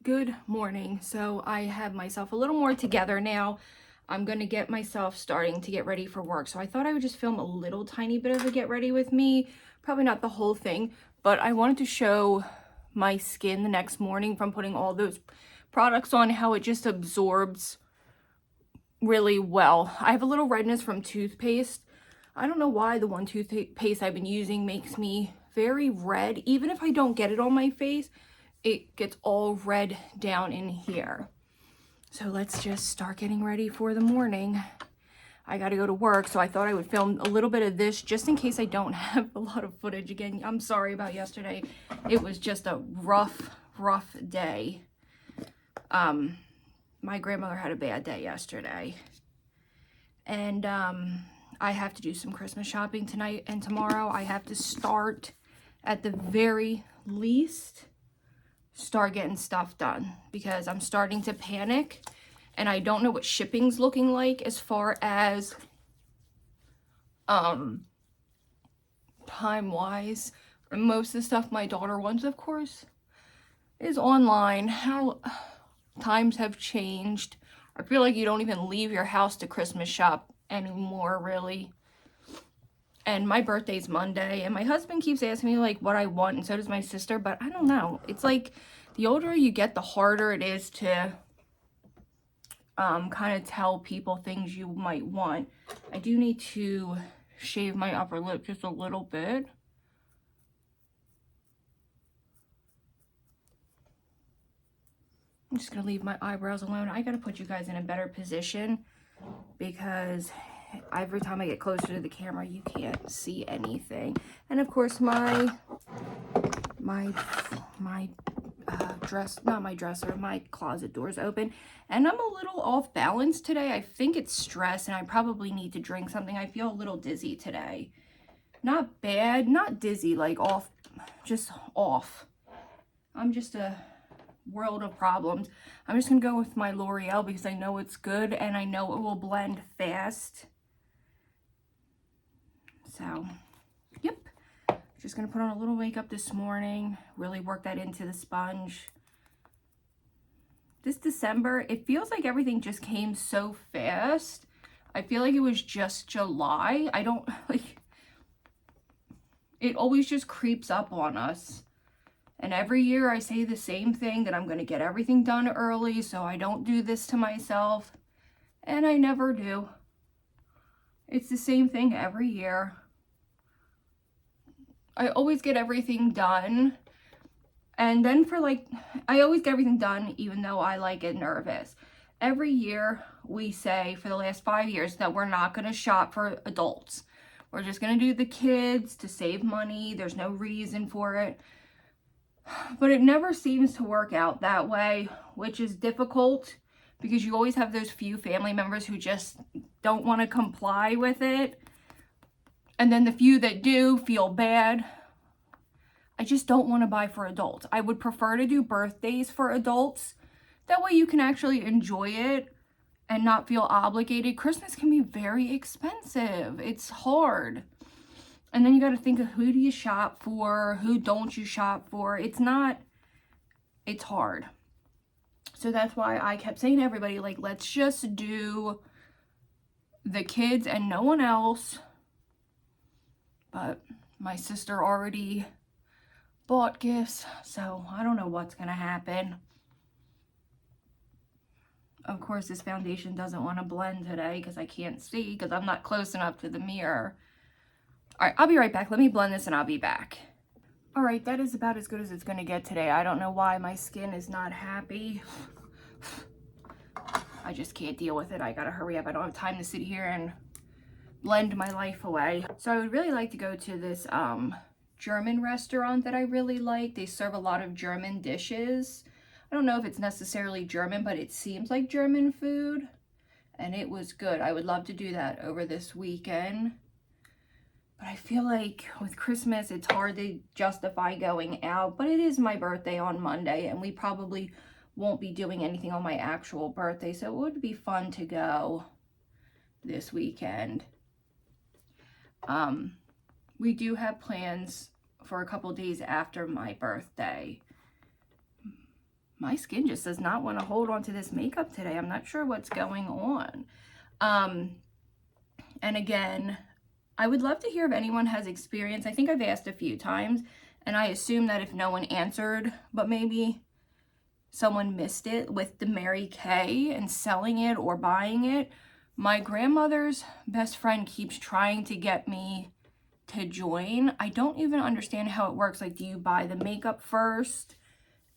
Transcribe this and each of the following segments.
Good morning. So I have myself a little more together now. I'm going to get myself starting to get ready for work. So I thought I would just film a little tiny bit of a get ready with me. Probably not the whole thing, but I wanted to show my skin the next morning from putting all those products on, how it just absorbs really well. I have a little redness from toothpaste. I don't know why the one toothpaste I've been using makes me very red. Even if I don't get it on my face, it gets all red down in here. So let's just start getting ready for the morning. I gotta go to work, so I thought I would film a little bit of this just in case I don't have a lot of footage again. I'm sorry about yesterday. It was just a rough day. My grandmother had a bad day yesterday. And I have to do some Christmas shopping tonight and tomorrow. I have to start, at the very least, start getting stuff done because I'm starting to panic and I don't know what shipping's looking like as far as time wise. Most of the stuff my daughter wants, of course, is online. How times have changed. I feel like you don't even leave your house to Christmas shop anymore, really. And my birthday's Monday, and my husband keeps asking me like what I want, and so does my sister, but I don't know. It's like the older you get, the harder it is to kind of tell people things you might want. I do need to shave my upper lip just a little bit. I'm just gonna leave my eyebrows alone. I gotta put you guys in a better position because every time I get closer to the camera, you can't see anything. And of course, my closet door's open, and I'm a little off balance today. I think it's stress, and I probably need to drink something. I feel a little dizzy today. Not bad, not dizzy, like off, just off. I'm just a world of problems. I'm just gonna go with my L'Oreal because I know it's good and I know it will blend fast. So, yep. Just gonna put on a little makeup this morning, really work that into the sponge. This December, it feels like everything just came so fast. I feel like it was just July. I don't, like, it always just creeps up on us. And every year I say the same thing, that I'm going to get everything done early so I don't do this to myself. And I never do. It's the same thing every year. I always get everything done. And then I always get everything done even though I get nervous. Every year we say for the last 5 years that we're not going to shop for adults. We're just going to do the kids to save money. There's no reason for it. But it never seems to work out that way, which is difficult because you always have those few family members who just don't want to comply with it. And then the few that do feel bad. I just don't want to buy for adults. I would prefer to do birthdays for adults. That way you can actually enjoy it and not feel obligated. Christmas can be very expensive. It's hard. And then you got to think of who do you shop for, who don't you shop for. It's hard. So that's why I kept saying to everybody, let's just do the kids and no one else. But my sister already bought gifts, so I don't know what's going to happen. Of course, this foundation doesn't want to blend today because I can't see because I'm not close enough to the mirror. All right, I'll be right back. Let me blend this and I'll be back. All right, that is about as good as it's going to get today. I don't know why my skin is not happy. I just can't deal with it. I got to hurry up. I don't have time to sit here and blend my life away. So I would really like to go to this German restaurant that I really like. They serve a lot of German dishes. I don't know if it's necessarily German, but it seems like German food. And it was good. I would love to do that over this weekend. But I feel like with Christmas, it's hard to justify going out. But it is my birthday on Monday, and we probably won't be doing anything on my actual birthday. So it would be fun to go this weekend. We do have plans for a couple days after my birthday. my skin just does not want to hold on to this makeup today. I'm not sure what's going on. And again, I would love to hear if anyone has experience. I think I've asked a few times, and I assume that if no one answered, but maybe someone missed it with the Mary Kay and selling it or buying it. My grandmother's best friend keeps trying to get me to join. I don't even understand how it works. Like, do you buy the makeup first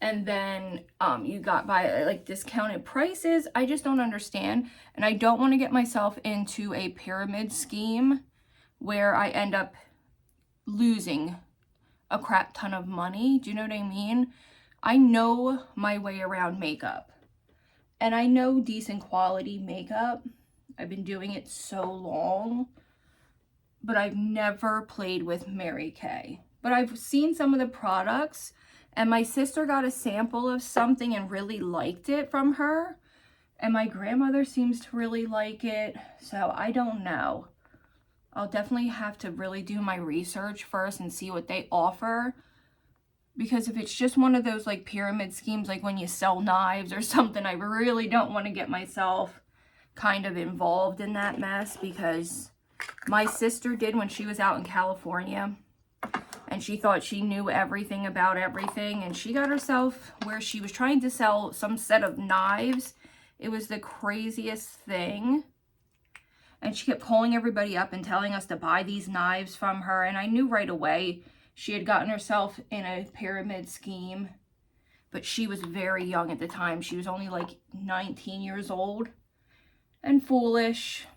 and then you got by like discounted prices? I just don't understand, and I don't want to get myself into a pyramid scheme where I end up losing a crap ton of money. Do you know what I mean? I know my way around makeup, and I know decent quality makeup. I've been doing it so long, but I've never played with Mary Kay. But I've seen some of the products, and my sister got a sample of something and really liked it from her, and my grandmother seems to really like it, so I don't know. I'll definitely have to really do my research first and see what they offer, because if it's just one of those like pyramid schemes, like when you sell knives or something, I really don't want to get myself kind of involved in that mess, because my sister did when she was out in California, and she thought she knew everything about everything, and she got herself where she was trying to sell some set of knives. It was the craziest thing. And she kept calling everybody up and telling us to buy these knives from her. And I knew right away she had gotten herself in a pyramid scheme. But she was very young at the time. She was only like 19 years old. And foolish.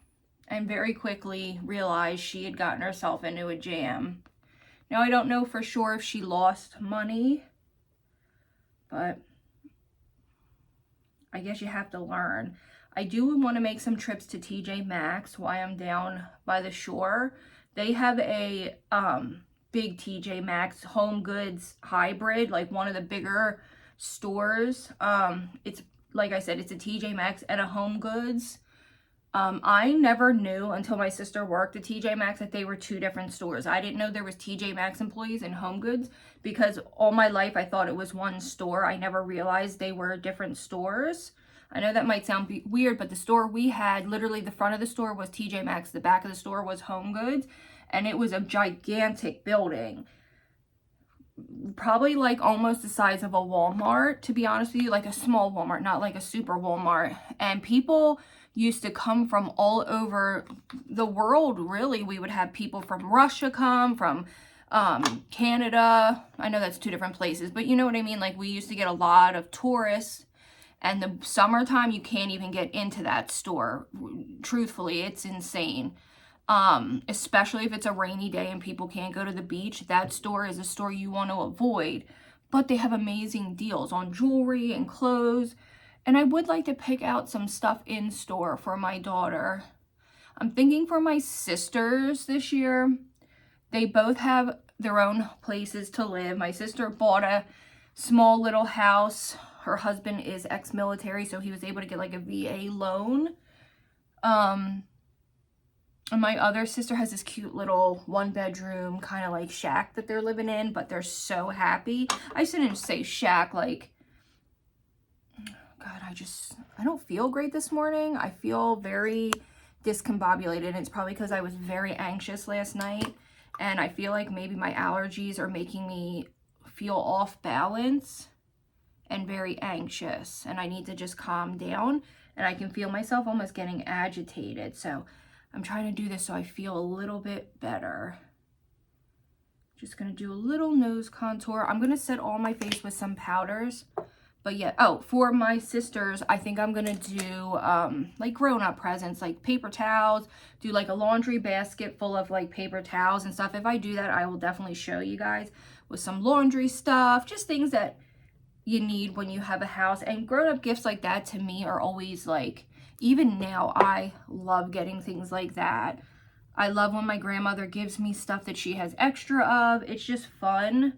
And very quickly realized she had gotten herself into a jam. Now, I don't know for sure if she lost money. But I guess you have to learn. I do want to make some trips to TJ Maxx while I'm down by the shore. They have a big TJ Maxx home goods hybrid, like one of the bigger stores. It's, like I said, it's a TJ Maxx and a home goods. I never knew until my sister worked at TJ Maxx that they were two different stores. I didn't know there was TJ Maxx employees and home goods, because all my life I thought it was one store. I never realized they were different stores. I know that might sound weird, but the store we had, literally the front of the store was TJ Maxx, the back of the store was Home Goods, and it was a gigantic building. Probably like almost the size of a Walmart, to be honest with you, like a small Walmart, not like a super Walmart. And people used to come from all over the world, really. We would have people from Russia come, from Canada. I know that's two different places, but you know what I mean? Like, we used to get a lot of tourists. And the summertime, you can't even get into that store. Truthfully, it's insane. Especially if it's a rainy day and people can't go to the beach. That store is a store you want to avoid. But they have amazing deals on jewelry and clothes. And I would like to pick out some stuff in store for my daughter. I'm thinking for my sisters this year. They both have their own places to live. My sister bought a small little house. Her husband is ex-military, so he was able to get like a VA loan. And my other sister has this cute little one-bedroom kind of like shack that they're living in, but they're so happy. I shouldn't say shack, like, God, I don't feel great this morning. I feel very discombobulated, and it's probably because I was very anxious last night, and I feel like maybe my allergies are making me feel off balance and very anxious, and I need to just calm down, and I can feel myself almost getting agitated. So I'm trying to do this so I feel a little bit better. Just gonna do a little nose contour. I'm gonna set all my face with some powders. But yeah, oh, for my sisters, I think I'm gonna do like grown-up presents, like paper towels, do like a laundry basket full of like paper towels and stuff. If I do that, I will definitely show you guys with some laundry stuff, just things that you need when you have a house. And grown-up gifts like that to me are always like, even now, I love getting things like that. I love when my grandmother gives me stuff that she has extra of. It's just fun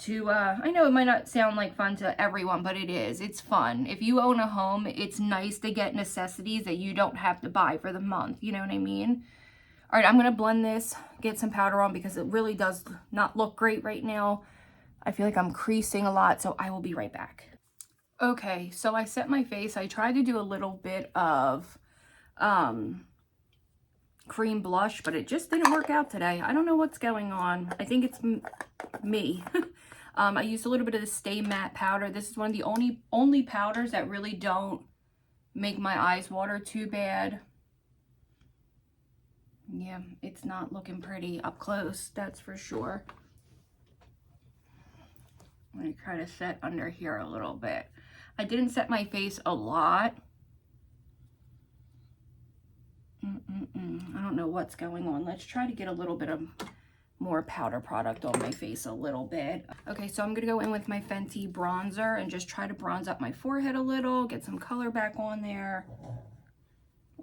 to, I know it might not sound like fun to everyone, but it is. It's fun. If you own a home, it's nice to get necessities that you don't have to buy for the month. You know what I mean? All right, I'm going to blend this, get some powder on, because it really does not look great right now. I feel like I'm creasing a lot, so I will be right back. Okay, so I set my face. I tried to do a little bit of cream blush, but it just didn't work out today. I don't know what's going on. I think it's me. I used a little bit of the Stay Matte powder. This is one of the only powders that really don't make my eyes water too bad. Yeah, it's not looking pretty up close, that's for sure. I'm going to try to set under here a little bit. I didn't set my face a lot. I don't know what's going on. Let's try to get a little bit of more powder product on my face a little bit. Okay, so I'm going to go in with my Fenty bronzer and just try to bronze up my forehead a little, get some color back on there.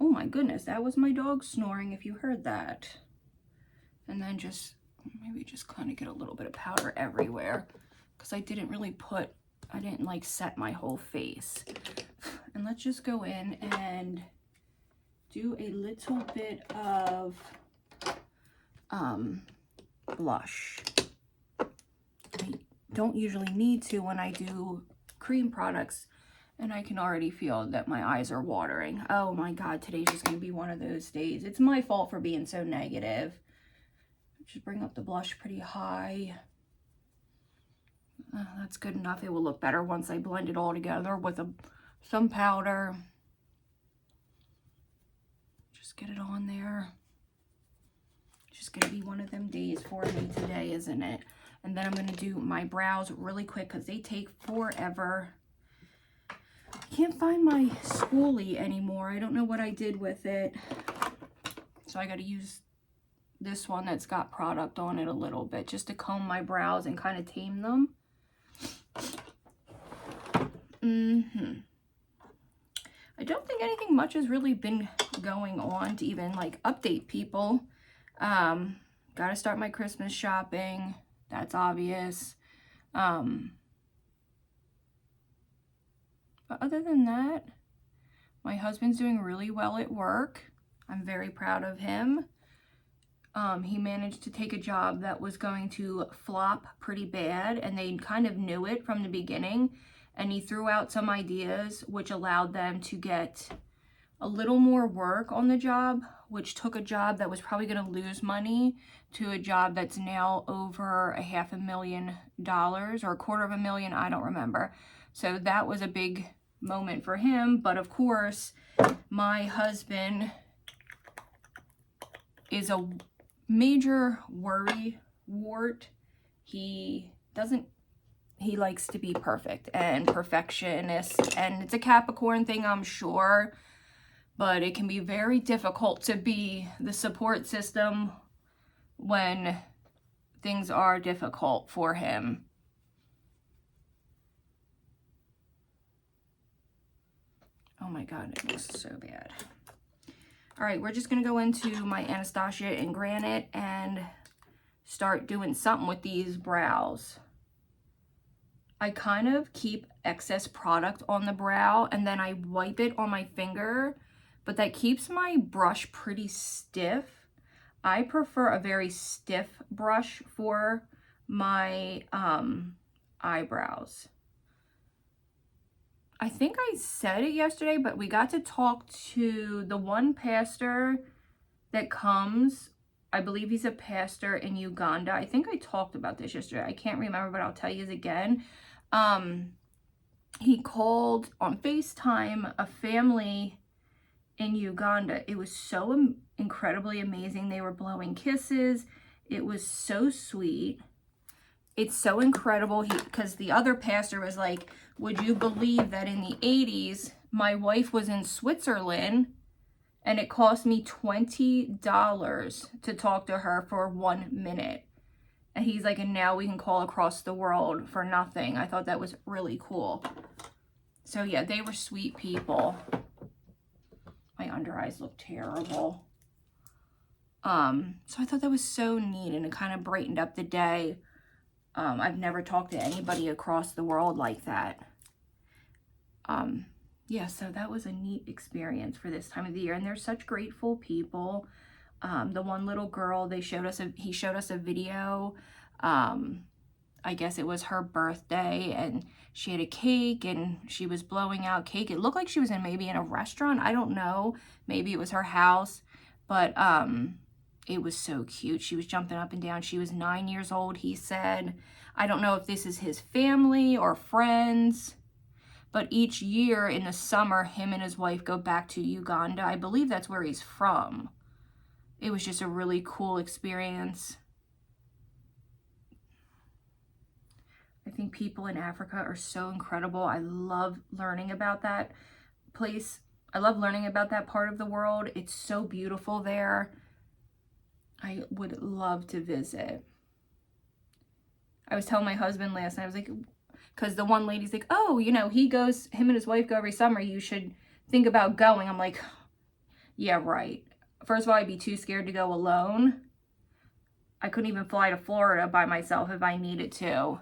Oh my goodness, that was my dog snoring if you heard that. And then just, maybe just kind of get a little bit of powder everywhere, because I didn't like set my whole face. And let's just go in and do a little bit of blush. I don't usually need to when I do cream products, and I can already feel that my eyes are watering. Oh my God, today's just gonna be one of those days. It's my fault for being so negative. Just bring up the blush pretty high. That's good enough. It will look better once I blend it all together with some powder. Just get it on there. It's just gonna be one of them days for me today, isn't it? And then I'm gonna do my brows really quick because they take forever. I can't find my spoolie anymore. I don't know what I did with it. So I gotta use this one that's got product on it a little bit just to comb my brows and kind of tame them. I don't think anything much has really been going on to even like update people. Gotta start my Christmas shopping. That's obvious. But other than that, my husband's doing really well at work. I'm very proud of him. He managed to take a job that was going to flop pretty bad, and they kind of knew it from the beginning, and he threw out some ideas which allowed them to get a little more work on the job, which took a job that was probably going to lose money to a job that's now over $500,000 or $250,000, I don't remember. So that was a big moment for him. But of course, my husband is a major worry wart. He likes to be perfect and perfectionist, and it's a Capricorn thing, I'm sure, but it can be very difficult to be the support system when things are difficult for him. Oh my God, it looks so bad. All right, we're just gonna go into my Anastasia in Granite and start doing something with these brows. I kind of keep excess product on the brow and then I wipe it on my finger, but that keeps my brush pretty stiff. I prefer a very stiff brush for my eyebrows. I think I said it yesterday, but we got to talk to the one pastor that comes. I believe he's a pastor in Uganda. I think I talked about this yesterday. I can't remember, but I'll tell you again. He called on FaceTime a family in Uganda. It was so incredibly amazing. They were blowing kisses. It was so sweet. It's so incredible because the other pastor was like, would you believe that in the 80s, my wife was in Switzerland and it cost me $20 to talk to her for 1 minute. And he's like, and now we can call across the world for nothing. I thought that was really cool. So yeah, they were sweet people. My under eyes look terrible. So I thought that was so neat, and it kind of brightened up the day. I've never talked to anybody across the world like that. Yeah, so that was a neat experience for this time of the year, and they're such grateful people. The one little girl, he showed us a video. I guess it was her birthday, and she had a cake and she was blowing out cake. It looked like she was maybe in a restaurant. I don't know. Maybe it was her house, but it was so cute. She was jumping up and down. She was 9 years old, he said. I don't know if this is his family or friends, but each year in the summer, him and his wife go back to Uganda. I believe that's where he's from. It was just a really cool experience. I think people in Africa are so incredible. I love learning about that place. I love learning about that part of the world. It's so beautiful there. I would love to visit. I was telling my husband last night, I was like, because the one lady's like, oh, you know, him and his wife go every summer. You should think about going. I'm like, yeah, right. First of all, I'd be too scared to go alone. I couldn't even fly to Florida by myself if I needed to.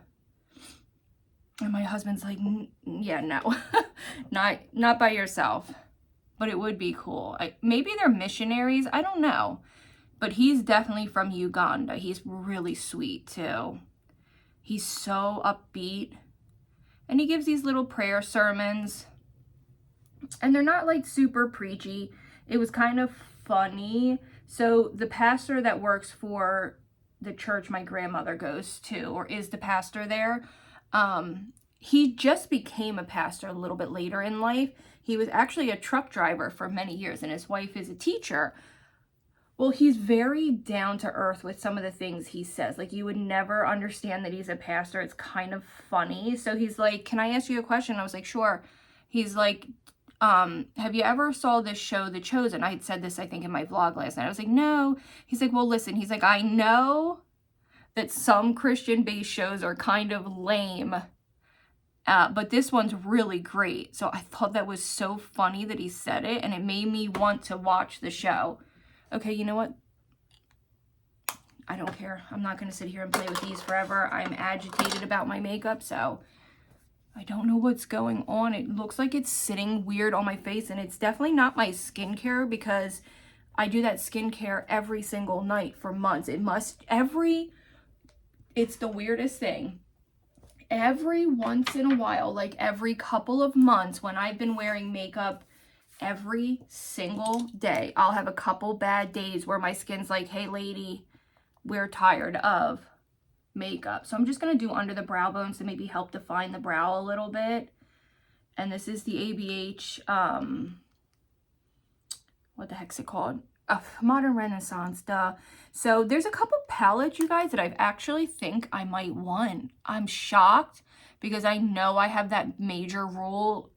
And my husband's like, yeah, no, not by yourself. But it would be cool. Maybe they're missionaries. I don't know. But he's definitely from Uganda. He's really sweet too. He's so upbeat. And he gives these little prayer sermons. And they're not like super preachy. It was kind of funny. So the pastor that works for the church my grandmother goes to, or is the pastor there, he just became a pastor a little bit later in life. He was actually a truck driver for many years, and his wife is a teacher. Well, he's very down to earth with some of the things he says. Like, you would never understand that he's a pastor. It's kind of funny. So he's like, can I ask you a question? I was like, sure. He's like, have you ever saw this show, The Chosen? I had said this, I think, in my vlog last night. I was like, no. He's like, well, listen. He's like, I know that some Christian-based shows are kind of lame, but this one's really great. So I thought that was so funny that he said it, and it made me want to watch the show. Okay, you know what? I don't care. I'm not going to sit here and play with these forever. I'm agitated about my makeup, so I don't know what's going on. It looks like it's sitting weird on my face, and it's definitely not my skincare, because I do that skincare every single night for months. It's the weirdest thing. Every once in a while, like every couple of months, when I've been wearing makeup every single day, I'll have a couple bad days where my skin's like, hey lady, we're tired of makeup. So I'm just going to do under the brow bones to maybe help define the brow a little bit. And this is the ABH, what the heck's it called? Modern Renaissance, duh. So there's a couple palettes, you guys, that I actually think I might want. I'm shocked because I know I have that major rule,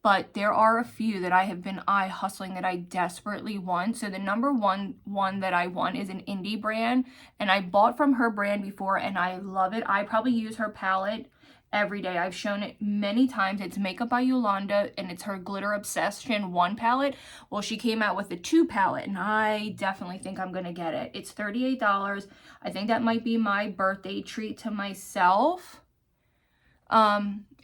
but there are a few that I have been eye hustling that I desperately want. So the number one that I want is an indie brand, and I bought from her brand before and I love it. I probably use her palette every day. I've shown it many times. It's Makeup by Yolanda, and it's her Glitter Obsession 1 palette. Well, she came out with the 2 palette, and I definitely think I'm going to get it. It's $38. I think that might be my birthday treat to myself.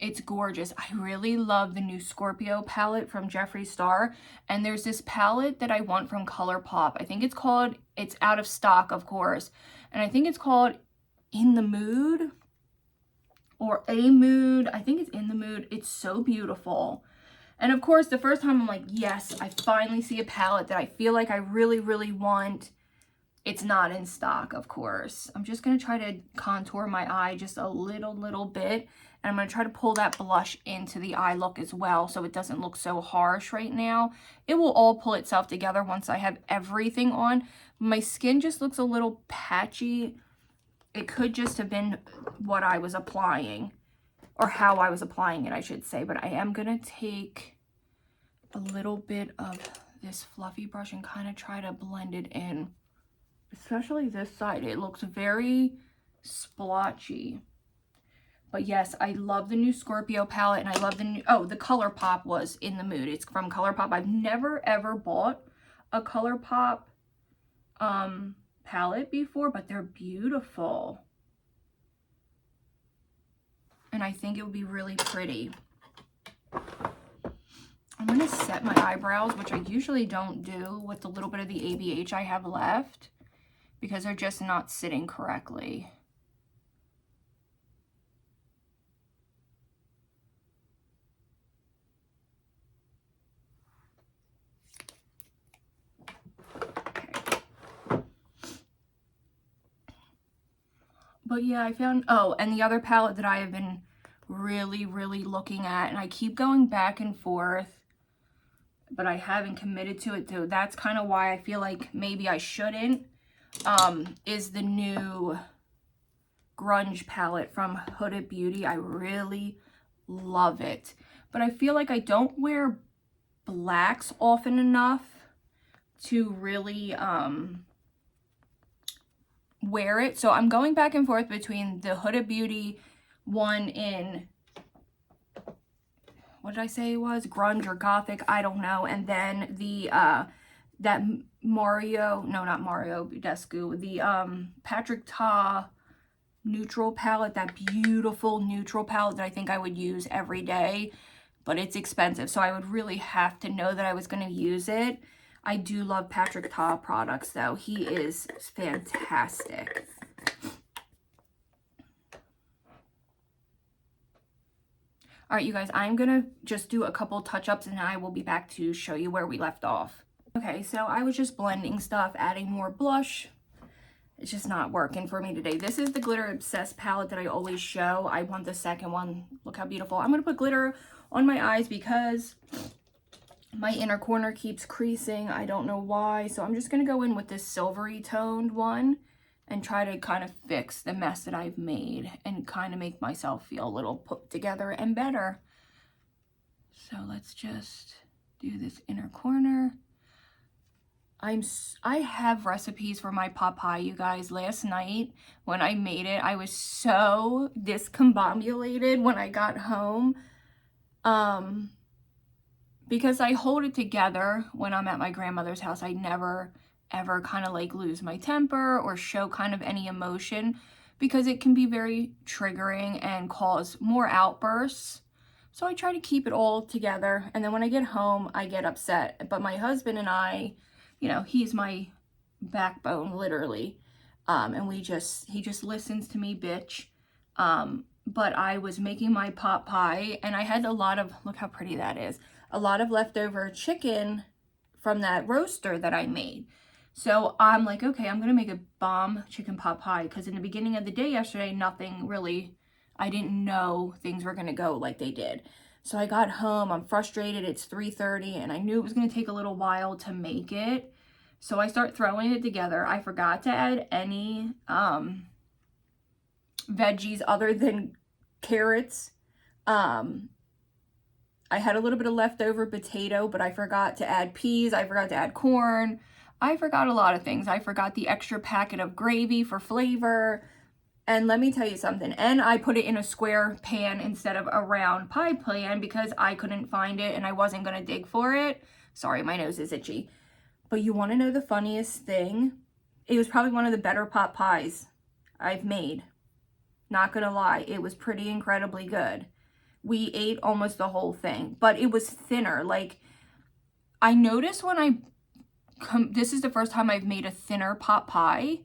It's gorgeous. I really love the new Scorpio palette from Jeffree Star. And there's this palette that I want from ColourPop. I think it's out of stock, of course. And I think it's called In the Mood. Or A Mood. I think it's In the Mood. It's so beautiful. And of course, the first time I'm like, yes, I finally see a palette that I feel like I really, really want. It's not in stock, of course. I'm just going to try to contour my eye just a little bit. And I'm going to try to pull that blush into the eye look as well, so it doesn't look so harsh right now. It will all pull itself together once I have everything on. My skin just looks a little patchy. It could just have been what I was applying, or how I was applying it, I should say. But I am going to take a little bit of this fluffy brush and kind of try to blend it in. Especially this side. It looks very splotchy. But yes, I love the new Scorpio palette, and I love the new, the ColourPop was In the Mood. It's from ColourPop. I've never ever bought a ColourPop palette before, but they're beautiful. And I think it would be really pretty. I'm going to set my eyebrows, which I usually don't do with the little bit of the ABH I have left, because they're just not sitting correctly. But yeah, I found, oh, and the other palette that I have been really, really looking at, and I keep going back and forth, but I haven't committed to it, so that's kind of why I feel like maybe I shouldn't, is the new grunge palette from Huda Beauty. I really love it, but I feel like I don't wear blacks often enough to really wear it. So I'm going back and forth between the Huda Beauty one in, what did I say it was? Grunge or Gothic, I don't know. And then the, that Mario, no, not Mario Badescu, the Patrick Ta neutral palette, that beautiful neutral palette that I think I would use every day, but it's expensive. So I would really have to know that I was going to use it. I do love Patrick Ta products though. He is fantastic. All right, you guys, I'm gonna just do a couple touch-ups and I will be back to show you where we left off. Okay, so I was just blending stuff, adding more blush. It's just not working for me today. This is the Glitter Obsessed palette that I always show. I want the second one. Look how beautiful. I'm gonna put glitter on my eyes because my inner corner keeps creasing. I don't know why. So I'm just gonna go in with this silvery toned one and try to kind of fix the mess that I've made and kind of make myself feel a little put together and better. So let's just do this inner corner. I have recipes for my pot pie, you guys. Last night when I made it, I was so discombobulated when I got home. Because I hold it together when I'm at my grandmother's house. I never ever kind of like lose my temper or show kind of any emotion because it can be very triggering and cause more outbursts. So I try to keep it all together, and then when I get home I get upset. But my husband and I, you know, he's my backbone literally, and he just listens to me bitch. But I was making my pot pie and I had a lot of, look how pretty that is, a lot of leftover chicken from that roaster that I made. So I'm like, okay, I'm gonna make a bomb chicken pot pie, because in the beginning of the day yesterday, nothing really, I didn't know things were gonna go like they did. So I got home, I'm frustrated, it's 3:30, and I knew it was gonna take a little while to make it. So I start throwing it together. I forgot to add any veggies other than carrots. I had a little bit of leftover potato, but I forgot to add peas. I forgot to add corn. I forgot a lot of things. I forgot the extra packet of gravy for flavor. And let me tell you something. And I put it in a square pan instead of a round pie pan because I couldn't find it and I wasn't going to dig for it. Sorry, my nose is itchy. But you want to know the funniest thing? It was probably one of the better pot pies I've made. Not going to lie. It was pretty incredibly good. We ate almost the whole thing, but it was thinner. Like, I noticed when this is the first time I've made a thinner pot pie,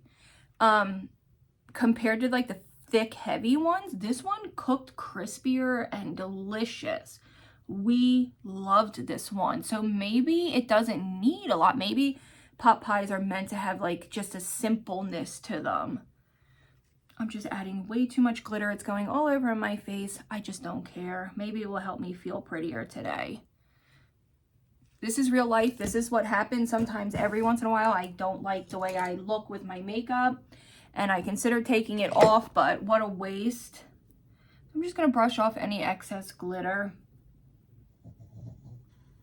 compared to like the thick, heavy ones. This one cooked crispier and delicious. We loved this one. So maybe it doesn't need a lot. Maybe pot pies are meant to have like just a simpleness to them. I'm just adding way too much glitter. It's going all over my face. I just don't care. Maybe it will help me feel prettier today. This is real life. This is what happens sometimes. Every once in a while, I don't like the way I look with my makeup, and I consider taking it off, but what a waste. I'm just going to brush off any excess glitter.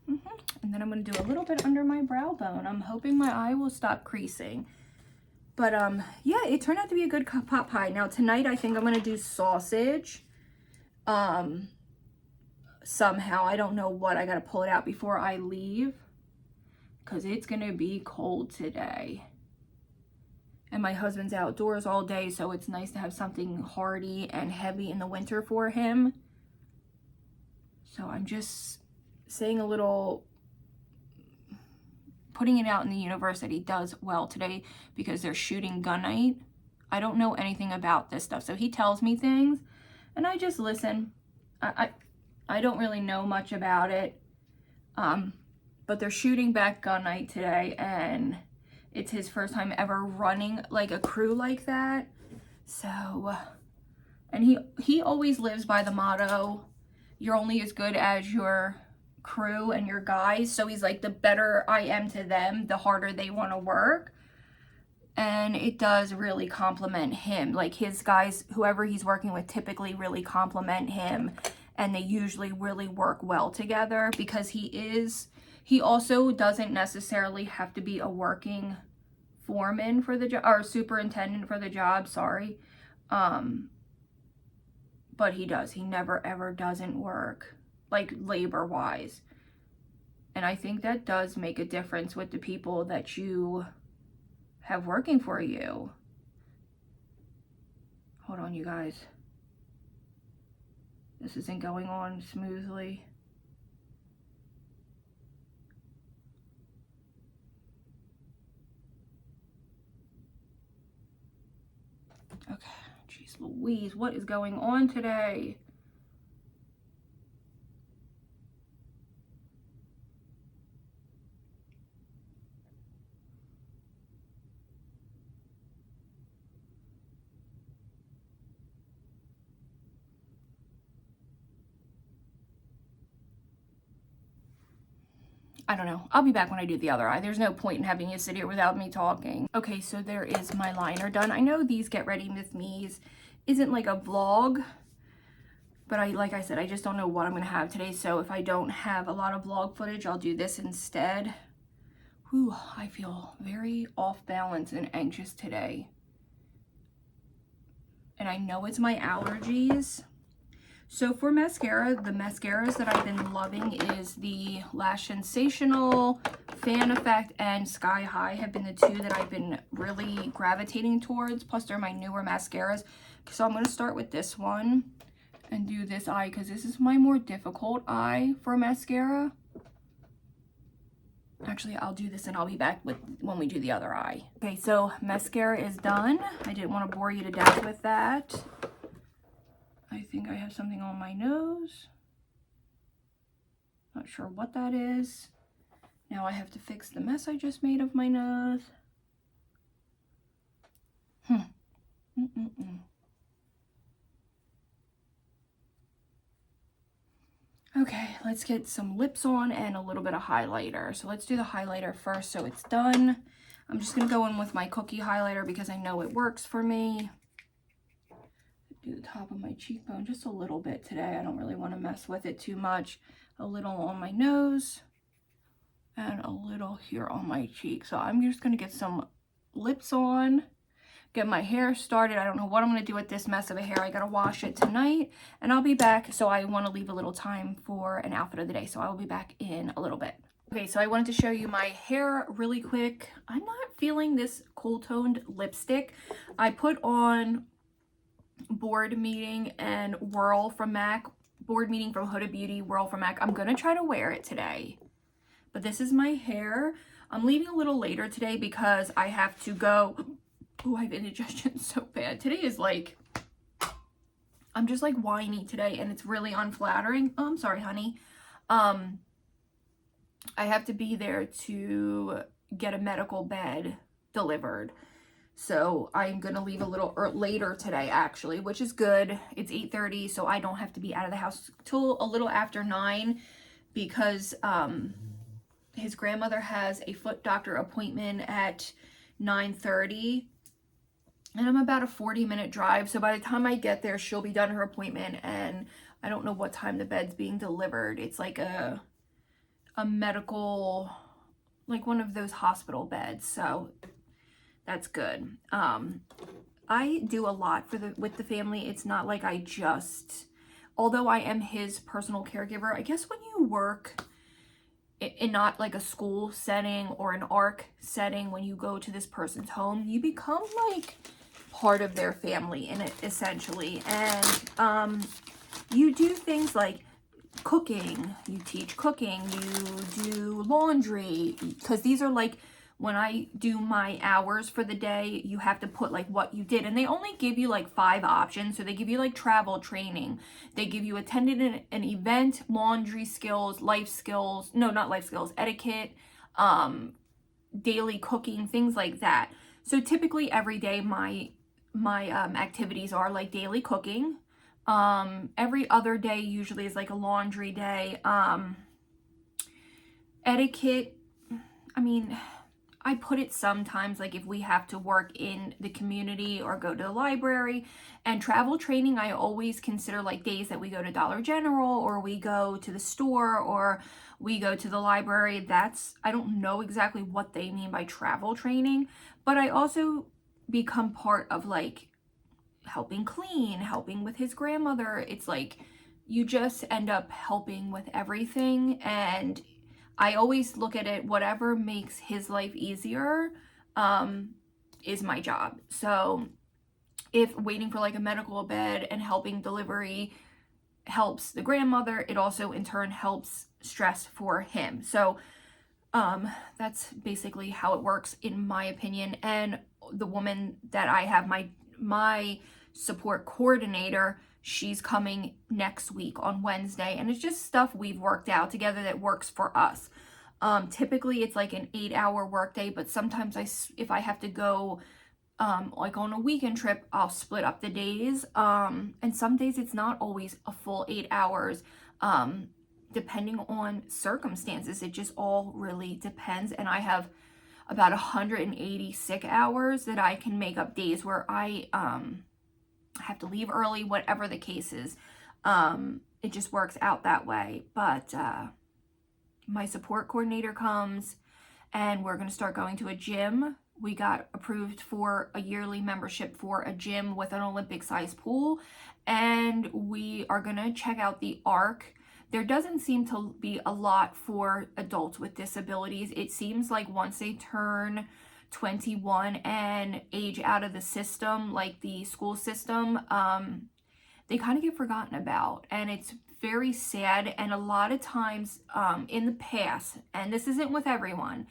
And then I'm going to do a little bit under my brow bone. I'm hoping my eye will stop creasing. But yeah, it turned out to be a good pot pie. Now tonight I think I'm going to do sausage. Somehow, I don't know what. I got to pull it out before I leave, because it's going to be cold today. And my husband's outdoors all day, so it's nice to have something hearty and heavy in the winter for him. So I'm just saying a little, putting it out in the universe that he does well today, because they're shooting gun night. I don't know anything about this stuff, so he tells me things and I just listen. I don't really know much about it, but they're shooting back gun night today, and it's his first time ever running like a crew like that. So, and he always lives by the motto, you're only as good as your crew and your guys. So he's like, the better I am to them, the harder they want to work. And it does really compliment him. Like his guys, whoever he's working with, typically really compliment him, and they usually really work well together, because he also doesn't necessarily have to be a working foreman for the job, or superintendent for the job, sorry. But he never ever doesn't work, like labor wise. And I think that does make a difference with the people that you have working for you. Hold on, you guys. This isn't going on smoothly. Okay, jeez Louise, what is going on today? I don't know. I'll be back when I do the other eye. There's no point in having you sit here without me talking. Okay, so there is my liner done. I know these Get Ready With Me's isn't like a vlog, but like I said, I just don't know what I'm going to have today. So if I don't have a lot of vlog footage, I'll do this instead. Whew, I feel very off balance and anxious today. And I know it's my allergies. So for mascara, the mascaras that I've been loving is the Lash Sensational, Fan Effect, and Sky High have been the two that I've been really gravitating towards. Plus they're my newer mascaras. So I'm going to start with this one and do this eye, because this is my more difficult eye for mascara. Actually, I'll do this and I'll be back when we do the other eye. Okay, so mascara is done. I didn't want to bore you to death with that. I think I have something on my nose. Not sure what that is. Now I have to fix the mess I just made of my nose. Okay, let's get some lips on and a little bit of highlighter. So let's do the highlighter first so it's done. I'm just going to go in with my cookie highlighter because I know it works for me. Do the top of my cheekbone just a little bit today. I don't really want to mess with it too much. A little on my nose and a little here on my cheek. So I'm just going to get some lips on, get my hair started. I don't know what I'm going to do with this mess of a hair. I got to wash it tonight and I'll be back. So I want to leave a little time for an outfit of the day. So I will be back in a little bit. Okay, so I wanted to show you my hair really quick. I'm not feeling this cool toned lipstick. I put on Board Meeting and Whirl from MAC. Board Meeting from Huda Beauty, Whirl from MAC. I'm gonna try to wear it today, but this is my hair. I'm leaving a little later today because I have to go. Oh, I have indigestion so bad. Today is like, I'm just like whiny today and it's really unflattering. Oh, I'm sorry, honey. I have to be there to get a medical bed delivered. So I'm going to leave a little later today, actually, which is good. It's 8:30, so I don't have to be out of the house till a little after 9 because his grandmother has a foot doctor appointment at 9:30. And I'm about a 40-minute drive. So by the time I get there, she'll be done her appointment. And I don't know what time the bed's being delivered. It's like a medical, like one of those hospital beds. So that's good. I do a lot with the family. It's not like I just, although I am his personal caregiver, I guess when you work in not like a school setting or an ARC setting, when you go to this person's home, you become like part of their family in it, essentially. And you do things like cooking, you teach cooking, you do laundry, because these are like, when I do my hours for the day, you have to put like what you did. And they only give you like 5 options. So they give you like travel training. They give you attended an event, laundry skills, life skills. No, not life skills, etiquette, daily cooking, things like that. So typically every day my my activities are, like daily cooking. Every other day usually is like a laundry day. Etiquette, I mean, I put it sometimes, like if we have to work in the community or go to the library. And travel training, I always consider like days that we go to Dollar General or we go to the store or we go to the library. I don't know exactly what they mean by travel training, but I also become part of like helping clean, helping with his grandmother. It's like you just end up helping with everything. And I always look at it, whatever makes his life easier is my job. So if waiting for like a medical bed and helping delivery helps the grandmother, it also in turn helps stress for him. So that's basically how it works in my opinion. And the woman that I have, my support coordinator, she's coming next week on Wednesday, and it's just stuff we've worked out together that works for us. Typically it's like an 8-hour workday, but sometimes if I have to go like on a weekend trip, I'll split up the days. And some days it's not always a full 8 hours. Depending on circumstances, it just all really depends. And I have about 180 sick hours that I can make up days where I have to leave early, whatever the case is. It just works out that way. But my support coordinator comes and we're going to start going to a gym. We got approved for a yearly membership for a gym with an Olympic-sized pool, and we are going to check out the Arc. There doesn't seem to be a lot for adults with disabilities. It seems like once they turn 21 and age out of the system, like the school system, they kind of get forgotten about, and it's very sad. And a lot of times in the past, and this isn't with everyone,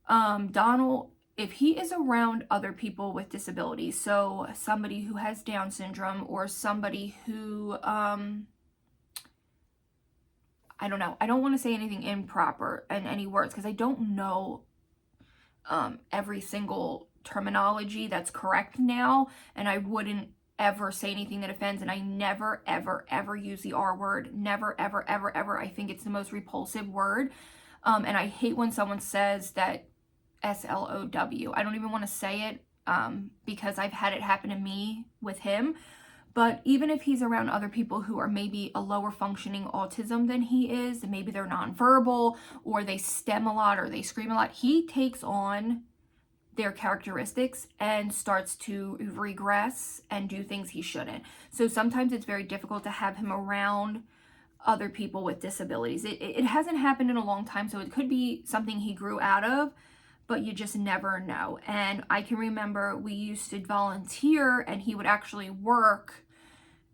Donald, if he is around other people with disabilities, so somebody who has Down syndrome or somebody who, I don't know, I don't want to say anything improper in any words because I don't know every single terminology that's correct now, and I wouldn't ever say anything that offends, and I never, ever, ever use the R word. Never, ever, ever, ever. I think it's the most repulsive word. And I hate when someone says that SLOW. I don't even want to say it because I've had it happen to me with him. But even if he's around other people who are maybe a lower functioning autism than he is, and maybe they're nonverbal or they stem a lot or they scream a lot, he takes on their characteristics and starts to regress and do things he shouldn't. So sometimes it's very difficult to have him around other people with disabilities. It hasn't happened in a long time, so it could be something he grew out of, but you just never know. And I can remember we used to volunteer and he would actually work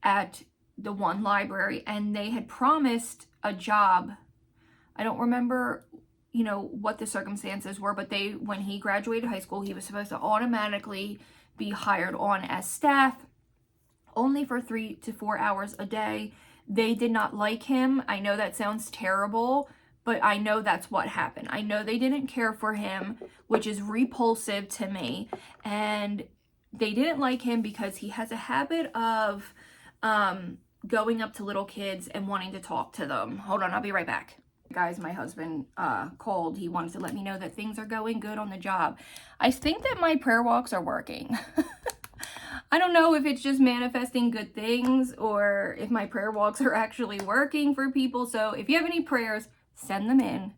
at the one library, and they had promised a job. I don't remember, you know, what the circumstances were, but when he graduated high school, he was supposed to automatically be hired on as staff only for 3 to 4 hours a day. They did not like him. I know that sounds terrible, but I know that's what happened. I know they didn't care for him, which is repulsive to me. And they didn't like him because he has a habit of going up to little kids and wanting to talk to them. Hold on, I'll be right back. Guys, my husband called. He wanted to let me know that things are going good on the job. I think that my prayer walks are working. I don't know if it's just manifesting good things or if my prayer walks are actually working for people. So if you have any prayers, send them in,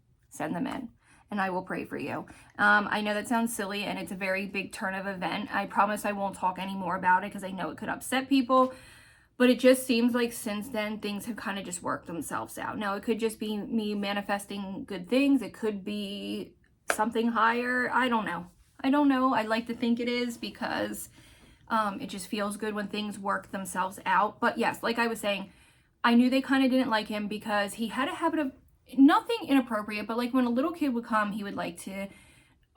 and I will pray for you. I know that sounds silly and it's a very big turn of event. I promise I won't talk any more about it because I know it could upset people. But it just seems like since then, things have kind of just worked themselves out. Now, it could just be me manifesting good things. It could be something higher. I don't know. I like to think it is because it just feels good when things work themselves out. But yes, like I was saying, I knew they kind of didn't like him because he had a habit of nothing inappropriate, but like when a little kid would come, he would like to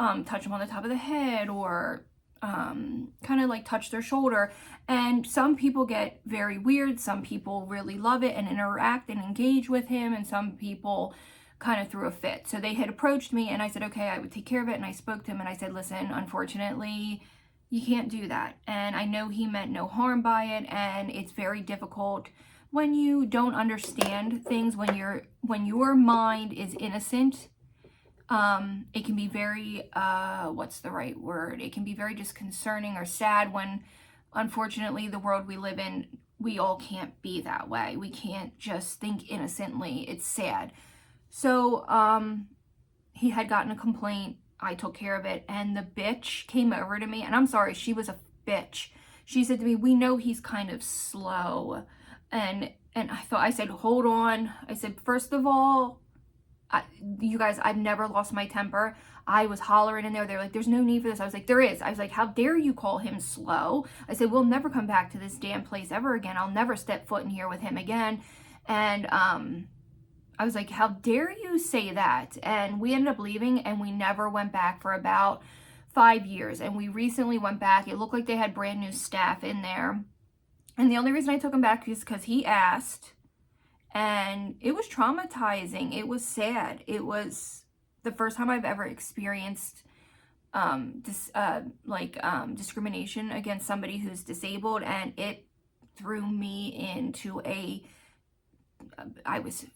touch him on the top of the head or kind of like touch their shoulder. And some people get very weird. Some people really love it and interact and engage with him, and some people kind of threw a fit. So they had approached me and I said, okay, I would take care of it. And I spoke to him and I said, listen, unfortunately, You can't do that. And I know he meant no harm by it, and it's very difficult when you don't understand things, when your mind is innocent. It can be very, what's the right word? It can be very disconcerting or sad when, unfortunately, the world we live in, we all can't be that way. We can't just think innocently. It's sad. So, he had gotten a complaint. I took care of it, and the bitch came over to me, and I'm sorry, she was a bitch. She said to me, "We know he's kind of slow." And I said, "Hold on." I said, "First of all, you guys, I've never lost my temper." I was hollering in there. They're like, "There's no need for this." I was like, "There is." I was like, "How dare you call him slow?" I said, "We'll never come back to this damn place ever again. I'll never step foot in here with him again." And I was like, "How dare you say that?" And we ended up leaving, and we never went back for about 5 years. And we recently went back. It looked like they had brand new staff in there. And the only reason I took him back is because he asked. And it was traumatizing. It was sad. It was the first time I've ever experienced discrimination against somebody who's disabled, and it threw me into I was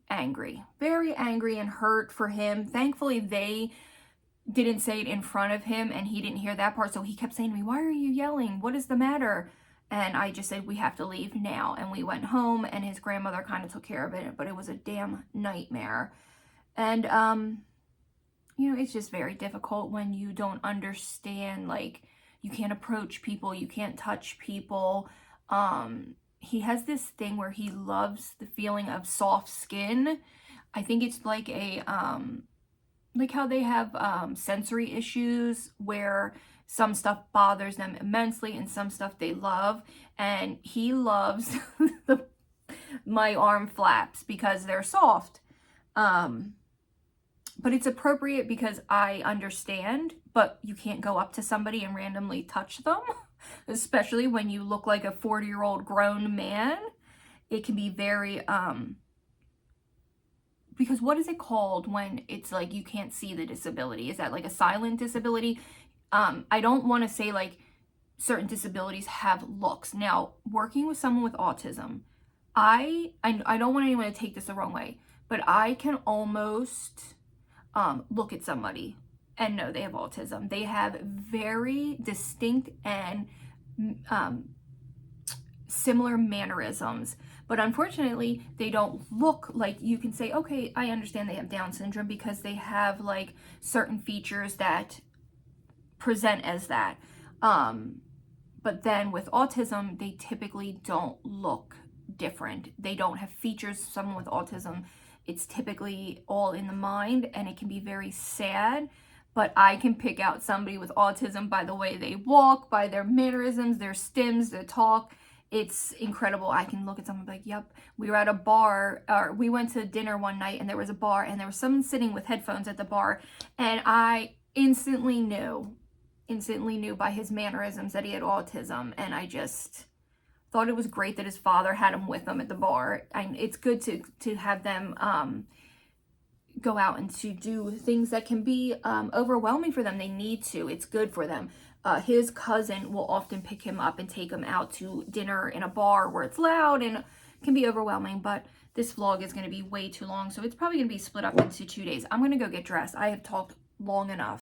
angry, very angry and hurt for him. Thankfully, they didn't say it in front of him, and he didn't hear that part. So he kept saying to me, "Why are you yelling? What is the matter?" And I just said, "We have to leave now." And we went home, and his grandmother kind of took care of it, but it was a damn nightmare. And, it's just very difficult when you don't understand, like, you can't approach people, you can't touch people. He has this thing where he loves the feeling of soft skin. I think it's like like how they have sensory issues where some stuff bothers them immensely and some stuff they love. And he loves my arm flaps because they're soft. But it's appropriate because I understand, but you can't go up to somebody and randomly touch them, especially when you look like a 40-year-old grown man. It can be very, because what is it called when it's like you can't see the disability? Is that like a silent disability? I don't want to say like certain disabilities have looks. Now, working with someone with autism, I don't want anyone to take this the wrong way, but I can almost look at somebody and know they have autism. They have very distinct and similar mannerisms, but unfortunately they don't look like you can say, "Okay, I understand they have Down syndrome," because they have like certain features that present as that. But then with autism, they typically don't look different. They don't have features. Someone with autism, it's typically all in the mind, and it can be very sad. But I can pick out somebody with autism by the way they walk, by their mannerisms, their stims, their talk. It's incredible. I can look at someone and be like, "Yep." We were at a bar, or we went to dinner one night, and there was a bar, and there was someone sitting with headphones at the bar, and I instantly knew by his mannerisms that he had autism. And I just thought it was great that his father had him with him at the bar. And it's good to have them go out and to do things that can be overwhelming for them. They need to. It's good for them. His cousin will often pick him up and take him out to dinner in a bar where it's loud and can be overwhelming. But this vlog is going to be way too long, so it's probably going to be split up into 2 days. I'm going to go get dressed. I have talked long enough.